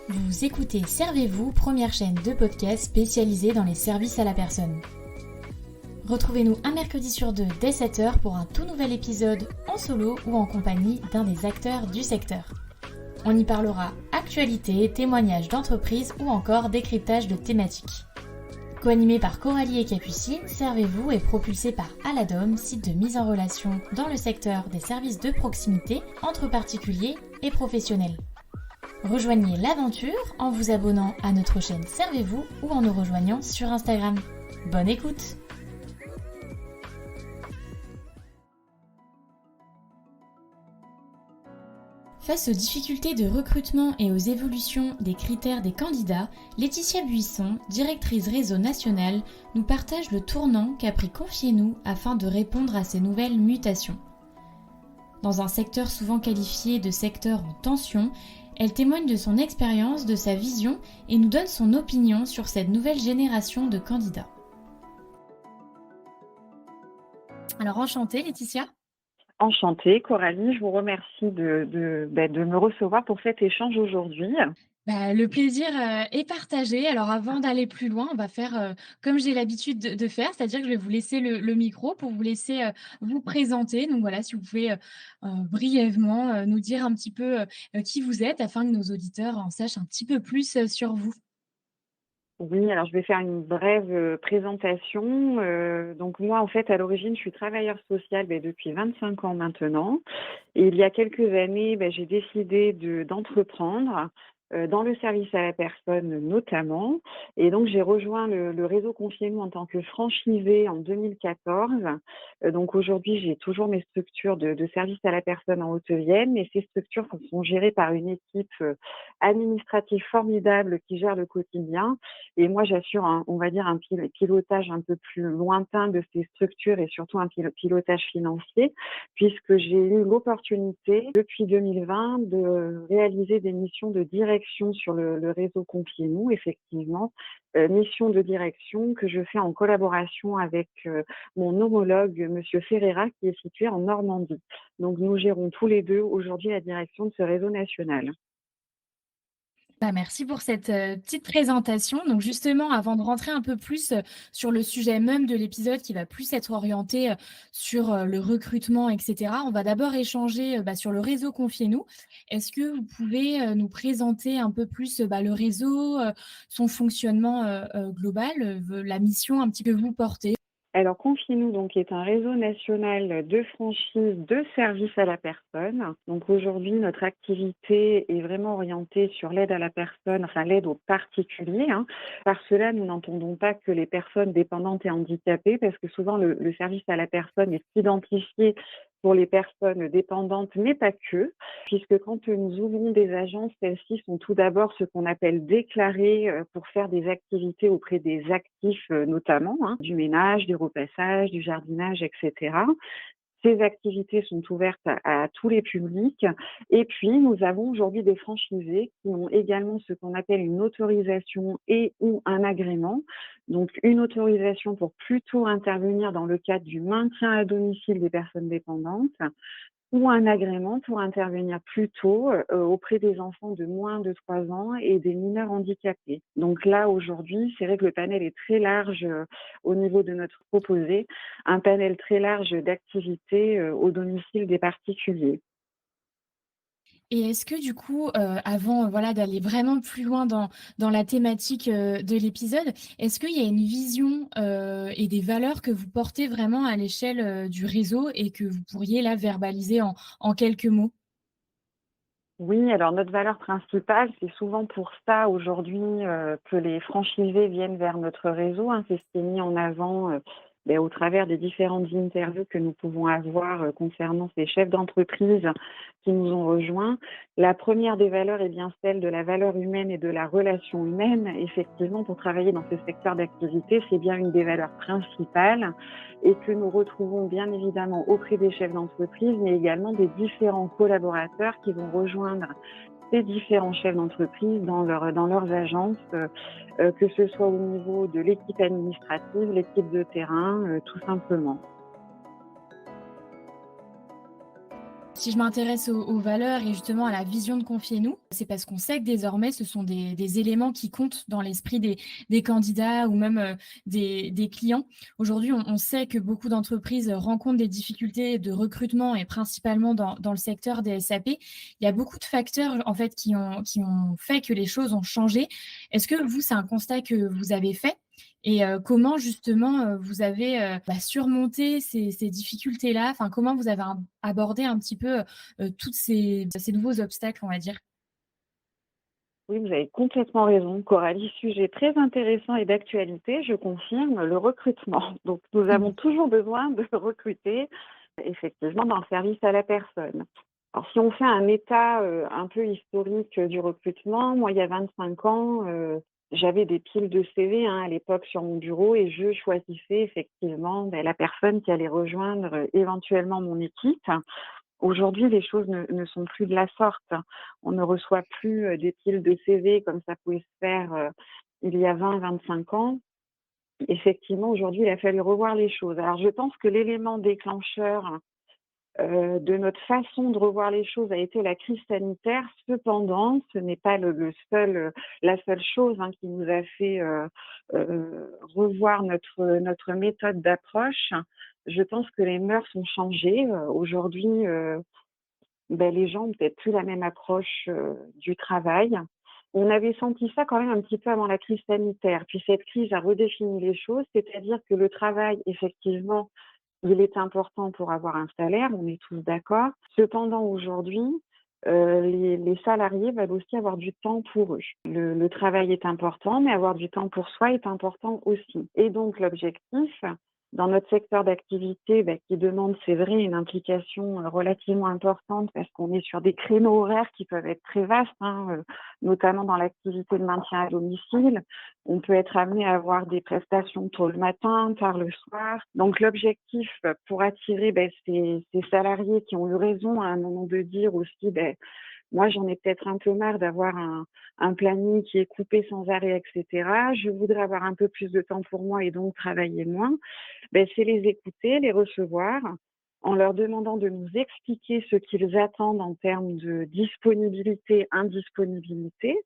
Vous écoutez Servez-vous, première chaîne de podcast spécialisée dans les services à la personne. Retrouvez-nous un mercredi sur deux dès 7h pour un tout nouvel épisode en solo ou en compagnie d'un des acteurs du secteur. On y parlera actualité, témoignages d'entreprises ou encore décryptage de thématiques. Co-animé par Coralie et Capucine, Servez-vous est propulsé par Aladom, site de mise en relation dans le secteur des services de proximité entre particuliers et professionnels. Rejoignez l'aventure en vous abonnant à notre chaîne Servez-vous ou en nous rejoignant sur Instagram. Bonne écoute! Face aux difficultés de recrutement et aux évolutions des critères des candidats, Laetitia Buisson, directrice réseau national, nous partage le tournant qu'a pris Confiez-nous afin de répondre à ces nouvelles mutations. Dans un secteur souvent qualifié de secteur en tension, elle témoigne de son expérience, de sa vision et nous donne son opinion sur cette nouvelle génération de candidats. Alors enchantée Laetitia. Enchantée, Coralie, je vous remercie de me recevoir pour cet échange aujourd'hui. Le plaisir est partagé. Alors avant d'aller plus loin, on va faire comme j'ai l'habitude de faire, c'est-à-dire que je vais vous laisser le micro pour vous laisser vous présenter. Donc voilà, si vous pouvez brièvement nous dire un petit peu qui vous êtes afin que nos auditeurs en sachent un petit peu plus sur vous. Oui, alors je vais faire une brève présentation. Donc moi, en fait, à l'origine, je suis travailleuse sociale depuis 25 ans maintenant. Et il y a quelques années, j'ai décidé d'entreprendre dans le service à la personne notamment. Et donc, j'ai rejoint le réseau Confiez-nous en tant que franchisée en 2014. Donc aujourd'hui, j'ai toujours mes structures de service à la personne en Haute-Vienne, mais ces structures sont gérées par une équipe administrative formidable qui gère le quotidien. Et moi, j'assure, on va dire, un pilotage un peu plus lointain de ces structures et surtout un pilotage financier, puisque j'ai eu l'opportunité, depuis 2020, de réaliser des missions de direction sur le réseau Confiez-nous, effectivement, mission de direction que je fais en collaboration avec mon homologue, Monsieur Ferreira, qui est situé en Normandie. Donc, nous gérons tous les deux aujourd'hui la direction de ce réseau national. Merci pour cette petite présentation. Donc justement, avant de rentrer un peu plus sur le sujet même de l'épisode qui va plus être orienté sur le recrutement, etc., on va d'abord échanger sur le réseau Confiez-nous. Est-ce que vous pouvez nous présenter un peu plus le réseau, son fonctionnement global, la mission un petit peu que vous portez? Alors, Confiez-nous donc est un réseau national de franchise de services à la personne. Donc aujourd'hui, notre activité est vraiment orientée sur l'aide à la personne, enfin l'aide aux particuliers. Par cela, nous n'entendons pas que les personnes dépendantes et handicapées, parce que souvent le service à la personne est identifié pour les personnes dépendantes, mais pas que, puisque quand nous ouvrons des agences, celles-ci sont tout d'abord ce qu'on appelle déclarées pour faire des activités auprès des actifs notamment, du ménage, du repassage, du jardinage, etc. Ces activités sont ouvertes à tous les publics. Et puis, nous avons aujourd'hui des franchisés qui ont également ce qu'on appelle une autorisation et ou un agrément. Donc, une autorisation pour plutôt intervenir dans le cadre du maintien à domicile des personnes dépendantes, ou un agrément pour intervenir plus tôt auprès des enfants de moins de 3 ans et des mineurs handicapés. Donc là, aujourd'hui, c'est vrai que le panel est très large au niveau de notre proposé, un panel très large d'activités au domicile des particuliers. Et est-ce que du coup, avant, d'aller vraiment plus loin dans la thématique, de l'épisode, est-ce qu'il y a une vision, et des valeurs que vous portez vraiment à l'échelle, du réseau et que vous pourriez là verbaliser en quelques mots? Oui, alors notre valeur principale, c'est souvent pour ça aujourd'hui que les franchisés viennent vers notre réseau. C'est ce qui est mis en avant au travers des différentes interviews que nous pouvons avoir concernant ces chefs d'entreprise qui nous ont rejoints. La première des valeurs est bien celle de la valeur humaine et de la relation humaine. Effectivement, pour travailler dans ce secteur d'activité, c'est bien une des valeurs principales et que nous retrouvons bien évidemment auprès des chefs d'entreprise, mais également des différents collaborateurs qui vont rejoindre des différents chefs d'entreprise dans leurs agences, que ce soit au niveau de l'équipe administrative, l'équipe de terrain, tout simplement. Si je m'intéresse aux valeurs et justement à la vision de Confiez-nous, c'est parce qu'on sait que désormais, ce sont des éléments qui comptent dans l'esprit des candidats ou même des clients. Aujourd'hui, on sait que beaucoup d'entreprises rencontrent des difficultés de recrutement et principalement dans le secteur des SAP. Il y a beaucoup de facteurs en fait qui ont fait que les choses ont changé. Est-ce que vous, c'est un constat que vous avez fait? Et comment justement vous avez surmonté ces difficultés-là? Enfin, comment vous avez abordé un petit peu tous ces nouveaux obstacles, on va dire? Oui, vous avez complètement raison, Coralie. Sujet très intéressant et d'actualité, je confirme, le recrutement. Donc, nous avons Mhm. toujours besoin de recruter, effectivement, dans le service à la personne. Alors, si on fait un état un peu historique du recrutement, moi, il y a 25 ans, j'avais des piles de CV à l'époque sur mon bureau et je choisissais effectivement la personne qui allait rejoindre éventuellement mon équipe. Aujourd'hui, les choses ne sont plus de la sorte. On ne reçoit plus des piles de CV comme ça pouvait se faire il y a 20-25 ans. Effectivement, aujourd'hui, il a fallu revoir les choses. Alors, je pense que l'élément déclencheur de notre façon de revoir les choses a été la crise sanitaire. Cependant, ce n'est pas la seule chose qui nous a fait revoir notre méthode d'approche. Je pense que les mœurs ont changé. Aujourd'hui, les gens ont peut-être plus la même approche du travail. On avait senti ça quand même un petit peu avant la crise sanitaire. Puis cette crise a redéfini les choses, c'est-à-dire que le travail, effectivement, il est important pour avoir un salaire, on est tous d'accord. Cependant, aujourd'hui, les salariés veulent aussi avoir du temps pour eux. Le travail est important, mais avoir du temps pour soi est important aussi. Et donc, l'objectif, dans notre secteur d'activité, qui demande, c'est vrai, une implication relativement importante parce qu'on est sur des créneaux horaires qui peuvent être très vastes, notamment dans l'activité de maintien à domicile. On peut être amené à avoir des prestations tôt le matin, tard le soir. Donc l'objectif pour attirer ces salariés qui ont eu raison à un moment de dire aussi, moi j'en ai peut-être un peu marre d'avoir un planning qui est coupé sans arrêt, etc. Je voudrais avoir un peu plus de temps pour moi et donc travailler moins. C'est les écouter, les recevoir, en leur demandant de nous expliquer ce qu'ils attendent en termes de disponibilité, indisponibilité,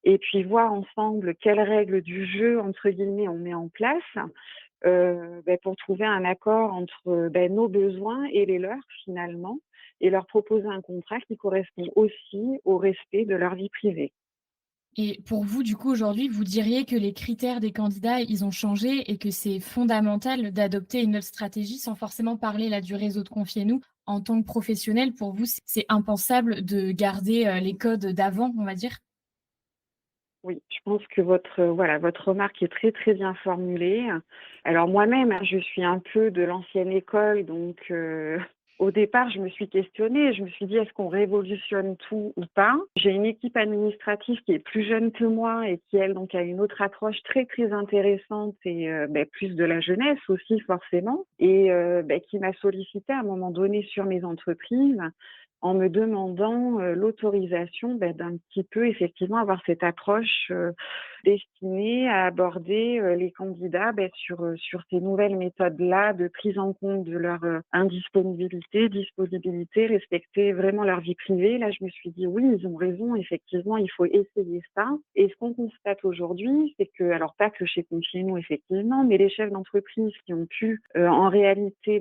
et puis voir ensemble quelles règles du jeu, entre guillemets, on met en place pour trouver un accord entre nos besoins et les leurs finalement, et leur proposer un contrat qui correspond aussi au respect de leur vie privée. Et pour vous, du coup, aujourd'hui, vous diriez que les critères des candidats, ils ont changé et que c'est fondamental d'adopter une autre stratégie sans forcément parler là du réseau de Confiez-nous. En tant que professionnel, pour vous, c'est impensable de garder les codes d'avant, on va dire? Oui, je pense que votre remarque est très, très bien formulée. Alors moi-même, je suis un peu de l'ancienne école, donc au départ, je me suis questionnée. Je me suis dit: «Est-ce qu'on révolutionne tout ou pas?» J'ai une équipe administrative qui est plus jeune que moi et qui, elle, donc a une autre approche très, très intéressante et plus de la jeunesse aussi forcément, et qui m'a sollicitée à un moment donné sur mes entreprises en me demandant l'autorisation d'un petit peu effectivement avoir cette approche destinée à aborder les candidats sur ces nouvelles méthodes-là de prise en compte de leur indisponibilité, disponibilité, respecter vraiment leur vie privée. Là, je me suis dit: «Oui, ils ont raison, effectivement, il faut essayer ça». Et ce qu'on constate aujourd'hui, c'est que, alors pas que chez Confiez-nous effectivement, mais les chefs d'entreprise qui ont pu en réalité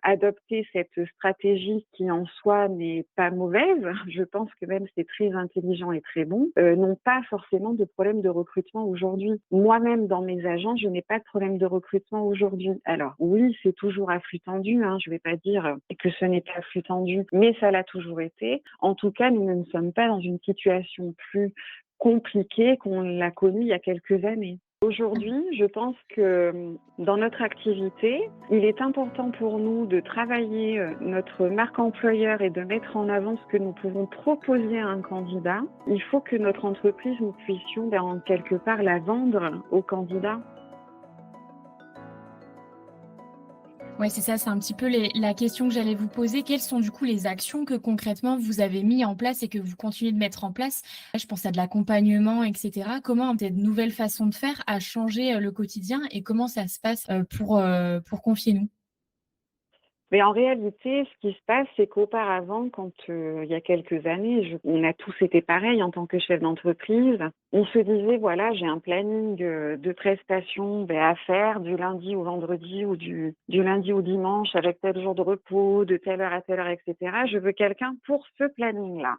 adopter cette stratégie qui en soi n'est pas mauvaise, je pense que même c'est très intelligent et très bon, n'ont pas forcément de problème de recrutement aujourd'hui. Moi-même, dans mes agences, je n'ai pas de problème de recrutement aujourd'hui. Alors oui, c'est toujours à flux tendu, je ne vais pas dire que ce n'est pas à flux tendu, mais ça l'a toujours été. En tout cas, nous ne sommes pas dans une situation plus compliquée qu'on l'a connue il y a quelques années. Aujourd'hui, je pense que dans notre activité, il est important pour nous de travailler notre marque employeur et de mettre en avant ce que nous pouvons proposer à un candidat. Il faut que notre entreprise, nous puissions en quelque part la vendre au candidat. Ouais, c'est ça, c'est un petit peu la question que j'allais vous poser. Quelles sont du coup les actions que concrètement vous avez mis en place et que vous continuez de mettre en place? Là, je pense à de l'accompagnement, et cetera. Comment peut-être de nouvelles façons de faire a changé, le quotidien et comment ça se passe, pour Confiez nous? Mais en réalité, ce qui se passe, c'est qu'auparavant, quand, il y a quelques années, on a tous été pareils en tant que chef d'entreprise. On se disait: «Voilà, j'ai un planning, de prestations, à faire du lundi au vendredi ou du lundi au dimanche avec tel jour de repos, de telle heure à telle heure et cetera. Je veux quelqu'un pour ce planning-là».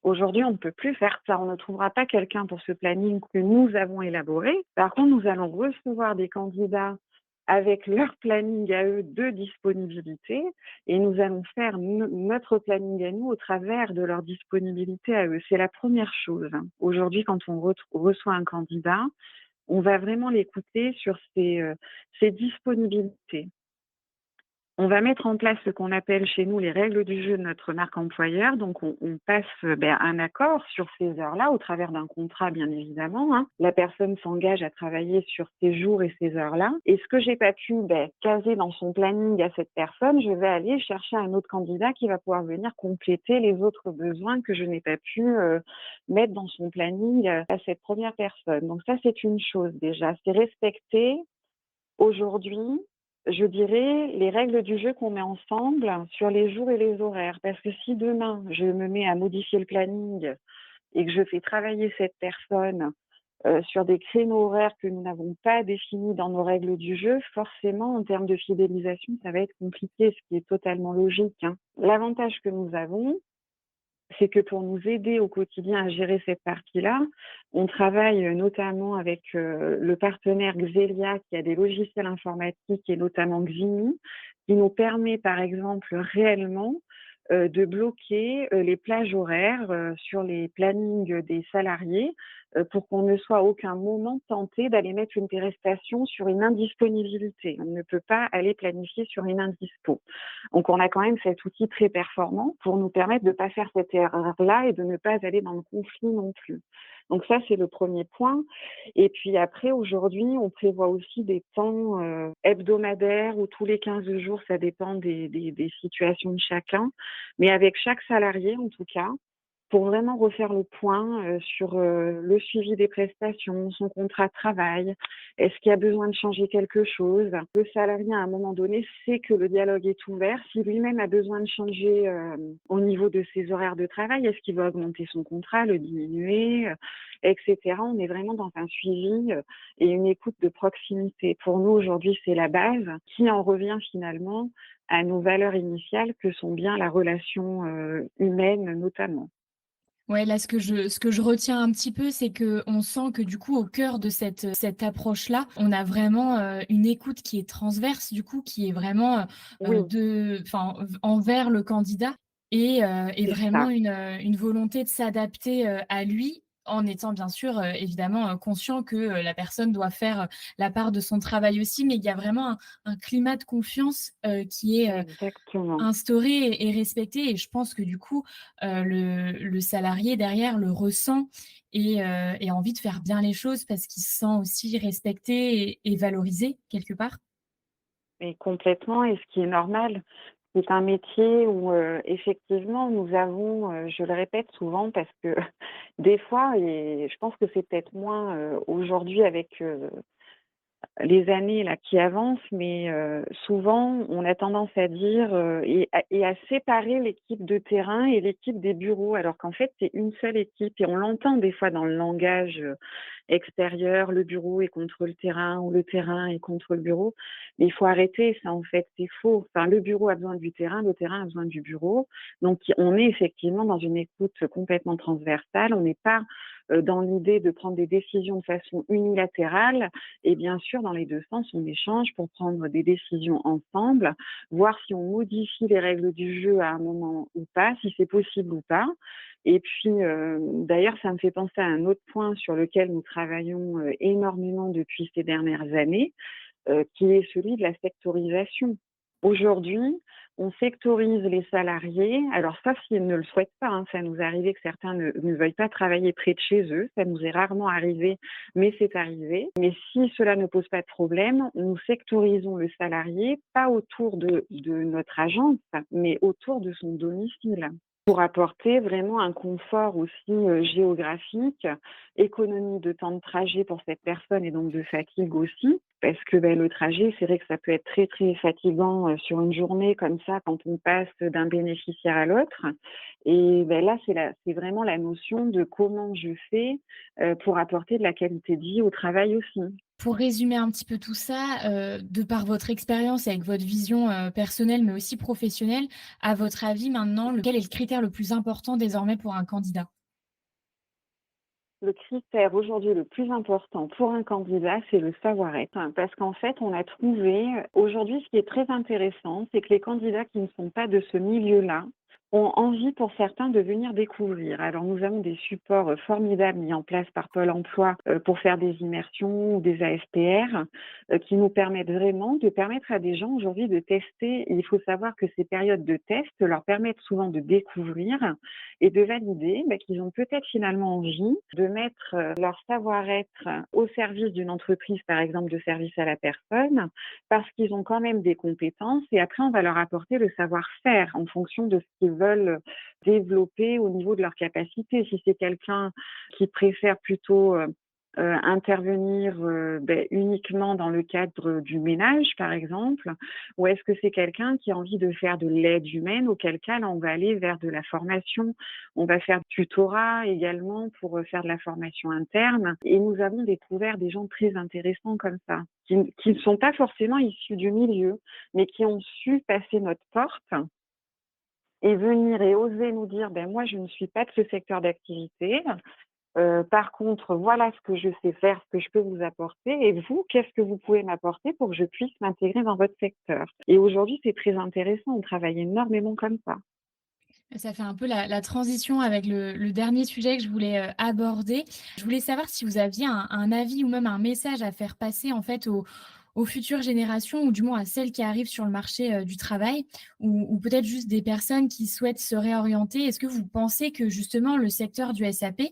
Aujourd'hui, on ne peut plus faire ça. On ne trouvera pas quelqu'un pour ce planning que nous avons élaboré. Par contre, nous allons recevoir des candidats avec leur planning à eux de disponibilité et nous allons faire notre planning à nous au travers de leur disponibilité à eux. C'est la première chose, hein. Aujourd'hui, quand on reçoit un candidat, on va vraiment l'écouter sur ses disponibilités. On va mettre en place ce qu'on appelle chez nous les règles du jeu de notre marque employeur. Donc, on passe un accord sur ces heures-là au travers d'un contrat, bien évidemment, hein. La personne s'engage à travailler sur ces jours et ces heures-là. Et ce que j'ai pas pu caser dans son planning à cette personne, je vais aller chercher un autre candidat qui va pouvoir venir compléter les autres besoins que je n'ai pas pu mettre dans son planning à cette première personne. Donc ça, c'est une chose déjà. C'est respecter aujourd'hui, je dirais, les règles du jeu qu'on met ensemble sur les jours et les horaires. Parce que si demain, je me mets à modifier le planning et que je fais travailler cette personne sur des créneaux horaires que nous n'avons pas définis dans nos règles du jeu, forcément, en termes de fidélisation, ça va être compliqué, ce qui est totalement logique, hein. L'avantage que nous avons, c'est que pour nous aider au quotidien à gérer cette partie-là, on travaille notamment avec le partenaire Xelia qui a des logiciels informatiques et notamment Ximi, qui nous permet par exemple réellement de bloquer les plages horaires sur les plannings des salariés pour qu'on ne soit à aucun moment tenté d'aller mettre une prestation sur une indisponibilité. On ne peut pas aller planifier sur une indispo. Donc, on a quand même cet outil très performant pour nous permettre de ne pas faire cette erreur-là et de ne pas aller dans le conflit non plus. Donc ça, c'est le premier point. Et puis après, aujourd'hui, on prévoit aussi des temps hebdomadaires ou tous les 15 jours, ça dépend des situations de chacun, mais avec chaque salarié en tout cas, pour vraiment refaire le point sur le suivi des prestations, son contrat de travail. Est-ce qu'il y a besoin de changer quelque chose? Le salarié, à un moment donné, sait que le dialogue est ouvert. Si lui-même a besoin de changer au niveau de ses horaires de travail, est-ce qu'il va augmenter son contrat, le diminuer, etc. On est vraiment dans un suivi et une écoute de proximité. Pour nous, aujourd'hui, c'est la base qui en revient finalement à nos valeurs initiales que sont bien la relation humaine notamment. Ouais, là, ce que je retiens un petit peu, c'est que on sent que du coup, au cœur de cette approche-là, on a vraiment, une écoute qui est transverse, du coup, qui est vraiment, Oui, envers le candidat et c'est vraiment ça. une volonté de s'adapter, à lui, en étant bien sûr, évidemment, conscient que, la personne doit faire, la part de son travail aussi. Mais il y a vraiment un climat de confiance, qui est, Exactement. instauré et respecté et je pense que du coup, le salarié derrière le ressent et a envie de faire bien les choses parce qu'il se sent aussi respecté et valorisé quelque part. Et complètement et ce qui est normal. C'est un métier où, effectivement nous avons, je le répète souvent parce que des fois et je pense que c'est peut-être moins, aujourd'hui avec, les années là qui avancent, mais souvent on a tendance à dire, et à séparer l'équipe de terrain et l'équipe des bureaux, alors qu'en fait c'est une seule équipe et on l'entend des fois dans le langage, extérieur, le bureau est contre le terrain ou le terrain est contre le bureau. Mais il faut arrêter ça en fait, c'est faux. Enfin, le bureau a besoin du terrain, le terrain a besoin du bureau. Donc on est effectivement dans une écoute complètement transversale. On n'est pas, dans l'idée de prendre des décisions de façon unilatérale et bien sûr, dans les 2 sens, on échange pour prendre des décisions ensemble, voir si on modifie les règles du jeu à un moment ou pas, si c'est possible ou pas. Et puis, d'ailleurs, ça me fait penser à un autre point sur lequel nous travaillons, énormément depuis ces dernières années, qui est celui de la sectorisation. Aujourd'hui, On sectorise les salariés, alors sauf s'ils ne le souhaitent pas, hein. Ça nous est arrivé que certains ne veuillent pas travailler près de chez eux. Ça nous est rarement arrivé, mais c'est arrivé. Mais si cela ne pose pas de problème, nous sectorisons le salarié, pas autour de notre agence, mais autour de son domicile, pour apporter vraiment un confort aussi géographique, économie de temps de trajet pour cette personne et donc de fatigue aussi. Parce que le trajet, c'est vrai que ça peut être très, très fatigant sur une journée comme ça quand on passe d'un bénéficiaire à l'autre. Et là, c'est vraiment la notion de comment je fais pour apporter de la qualité de vie au travail aussi. Pour résumer un petit peu tout ça, de par votre expérience et avec votre vision, personnelle mais aussi professionnelle, à votre avis maintenant, lequel est le critère le plus important désormais pour un candidat? Le critère aujourd'hui le plus important pour un candidat, c'est le savoir-être. Parce qu'en fait, on a trouvé, aujourd'hui, ce qui est très intéressant, c'est que les candidats qui ne sont pas de ce milieu-là ont envie pour certains de venir découvrir. Alors nous avons des supports formidables mis en place par Pôle emploi pour faire des immersions ou des AFPR qui nous permettent vraiment de permettre à des gens aujourd'hui de tester. Et il faut savoir que ces périodes de test leur permettent souvent de découvrir et de valider qu'ils ont peut-être finalement envie de mettre leur savoir-être au service d'une entreprise, par exemple de service à la personne, parce qu'ils ont quand même des compétences et après on va leur apporter le savoir-faire en fonction de ce qu'ils veulent développer au niveau de leurs capacités. Si c'est quelqu'un qui préfère plutôt intervenir uniquement dans le cadre du ménage, par exemple, ou est-ce que c'est quelqu'un qui a envie de faire de l'aide humaine, auquel cas, là, on va aller vers de la formation. On va faire du tutorat également pour faire de la formation interne. Et nous avons découvert des gens très intéressants comme ça, qui ne sont pas forcément issus du milieu, mais qui ont su passer notre porte et venir et oser nous dire, moi, je ne suis pas de ce secteur d'activité. Par contre, voilà ce que je sais faire, ce que je peux vous apporter. Et vous, qu'est-ce que vous pouvez m'apporter pour que je puisse m'intégrer dans votre secteur? Et aujourd'hui, c'est très intéressant. On travaille énormément comme ça. Ça fait un peu la transition avec le dernier sujet que je voulais, aborder. Je voulais savoir si vous aviez un avis ou même un message à faire passer en fait aux futures générations ou du moins à celles qui arrivent sur le marché, du travail ou peut-être juste des personnes qui souhaitent se réorienter. Est-ce que vous pensez que justement le secteur du SAP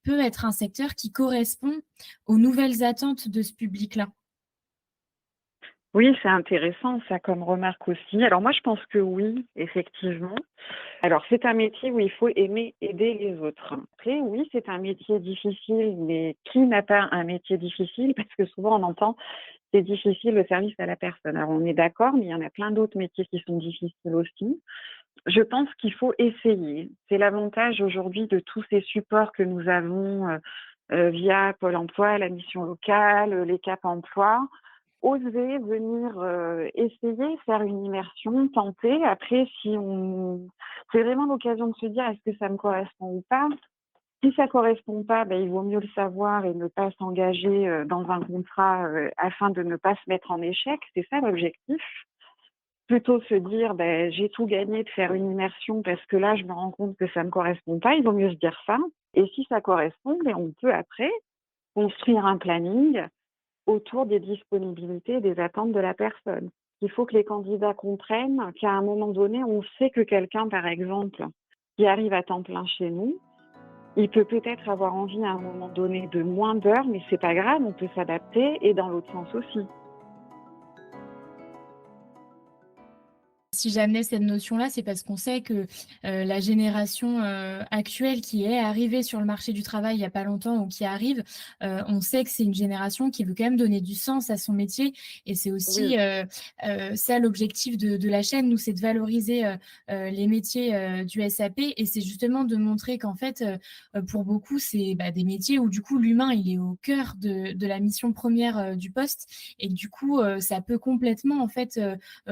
peut être un secteur qui correspond aux nouvelles attentes de ce public-là? Oui, c'est intéressant ça comme remarque aussi. Alors moi, je pense que oui, effectivement. Alors c'est un métier où il faut aimer aider les autres. Après, oui, c'est un métier difficile, mais qui n'a pas un métier difficile? Parce que souvent on entend c'est difficile le service à la personne. Alors on est d'accord, mais il y en a plein d'autres métiers qui sont difficiles aussi. Je pense qu'il faut essayer. C'est l'avantage aujourd'hui de tous ces supports que nous avons via Pôle emploi, la mission locale, les Cap emploi. Oser venir essayer, faire une immersion, tenter. Après, c'est vraiment l'occasion de se dire est-ce que ça me correspond ou pas. Si ça correspond pas, il vaut mieux le savoir et ne pas s'engager dans un contrat afin de ne pas se mettre en échec. C'est ça l'objectif. Plutôt se dire j'ai tout gagné de faire une immersion parce que là je me rends compte que ça me correspond pas. Il vaut mieux se dire ça. Et si ça correspond, on peut après construire un planning autour des disponibilités et des attentes de la personne. Il faut que les candidats comprennent qu'à un moment donné, on sait que quelqu'un, par exemple, qui arrive à temps plein chez nous, il peut peut-être avoir envie à un moment donné de moins d'heures, mais c'est pas grave, on peut s'adapter et dans l'autre sens aussi. Si j'amenais cette notion-là, c'est parce qu'on sait que, la génération, actuelle qui est arrivée sur le marché du travail il y a pas longtemps ou qui arrive, on sait que c'est une génération qui veut quand même donner du sens à son métier et c'est aussi, Oui, ça l'objectif de la chaîne. Nous, c'est de valoriser, les métiers, du SAP et c'est justement de montrer qu'en fait, pour beaucoup, c'est, des métiers où du coup l'humain, il est au cœur de la mission première, du poste et que du coup, ça peut complètement en fait,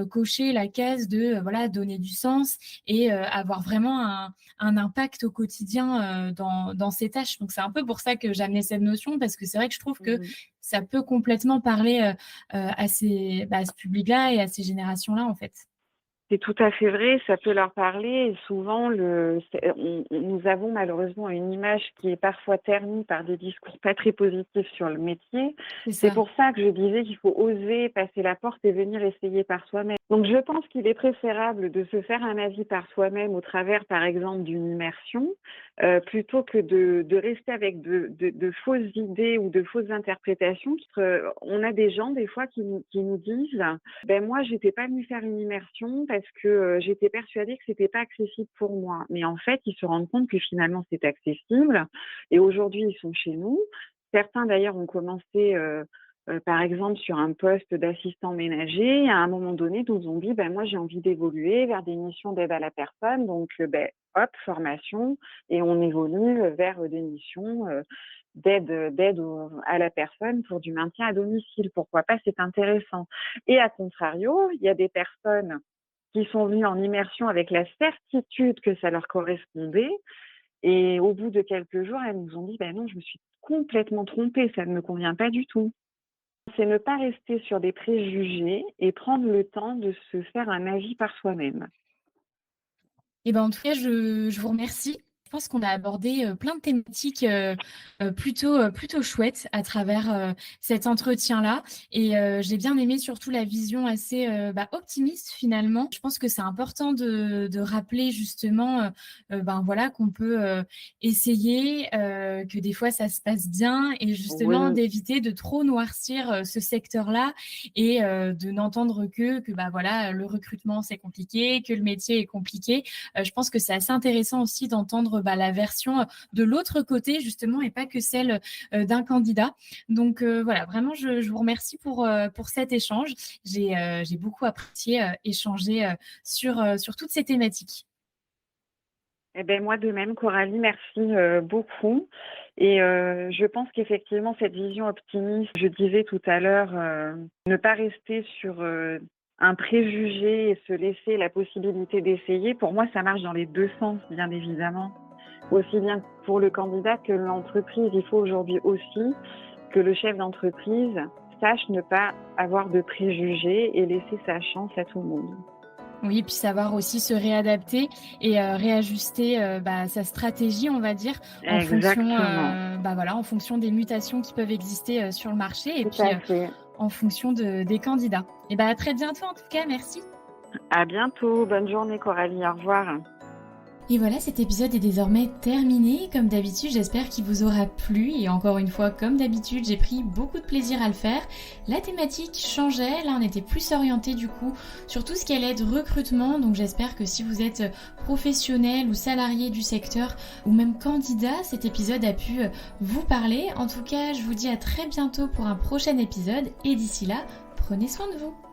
cocher la case de voilà, donner du sens et avoir vraiment un impact au quotidien dans ses tâches. Donc c'est un peu pour ça que j'amenais cette notion parce que c'est vrai que je trouve que mmh. ça peut complètement parler à ce public-là et à ces générations-là en fait. C'est tout à fait vrai, ça peut leur parler et souvent nous avons malheureusement une image qui est parfois ternie par des discours pas très positifs sur le métier. C'est C'est ça. pour ça que je disais qu'il faut oser passer la porte et venir essayer par soi-même. Donc, je pense qu'il est préférable de se faire un avis par soi-même au travers, par exemple, d'une immersion, plutôt que de rester avec de fausses idées ou de fausses interprétations. On a des gens, des fois, qui nous disent, ben moi, j'étais pas venue faire une immersion parce que j'étais persuadée que c'était pas accessible pour moi. Mais en fait, ils se rendent compte que finalement, c'est accessible. Et aujourd'hui, ils sont chez nous. Certains, d'ailleurs, ont commencé par exemple, sur un poste d'assistant ménager, à un moment donné, nous ont dit, ben, moi, j'ai envie d'évoluer vers des missions d'aide à la personne. Donc, hop, formation, et on évolue vers des missions à la personne pour du maintien à domicile. Pourquoi pas, c'est intéressant. Et à contrario, il y a des personnes qui sont venues en immersion avec la certitude que ça leur correspondait. Et au bout de quelques jours, elles nous ont dit, ben non, je me suis complètement trompée, ça ne me convient pas du tout. C'est ne pas rester sur des préjugés et prendre le temps de se faire un avis par soi-même. Et ben, en tout cas, je vous remercie. Je pense qu'on a abordé, plein de thématiques, plutôt chouettes à travers, cet entretien-là et j'ai bien aimé surtout la vision assez, optimiste finalement. Je pense que c'est important de rappeler justement, voilà, qu'on peut, essayer, que des fois ça se passe bien et justement Oui, d'éviter de trop noircir, ce secteur-là et de n'entendre que, voilà, le recrutement c'est compliqué, que le métier est compliqué. Je pense que c'est assez intéressant aussi d'entendre la version de l'autre côté justement et pas que celle d'un candidat. Donc voilà, vraiment je vous remercie pour cet échange. J'ai beaucoup apprécié échanger sur toutes ces thématiques. eh ben moi de même, Coralie, merci beaucoup. Et je pense qu'effectivement, cette vision optimiste, je disais tout à l'heure, ne pas rester sur un préjugé et se laisser la possibilité d'essayer, pour moi, ça marche dans les deux sens, bien évidemment. Aussi bien pour le candidat que l'entreprise. Il faut aujourd'hui aussi que le chef d'entreprise sache ne pas avoir de préjugés et laisser sa chance à tout le monde. Oui, puis savoir aussi se réadapter et réajuster sa stratégie, on va dire, Exactement, en fonction des mutations qui peuvent exister sur le marché et tout puis à fait. en fonction des candidats. Et à très bientôt en tout cas, merci. À bientôt, bonne journée Coralie, au revoir. Et voilà, cet épisode est désormais terminé. Comme d'habitude, j'espère qu'il vous aura plu. Et encore une fois, comme d'habitude, j'ai pris beaucoup de plaisir à le faire. La thématique changeait. Là, on était plus orienté du coup sur tout ce qui allait être recrutement. Donc j'espère que si vous êtes professionnel ou salarié du secteur ou même candidat, cet épisode a pu vous parler. En tout cas, je vous dis à très bientôt pour un prochain épisode. Et d'ici là, prenez soin de vous.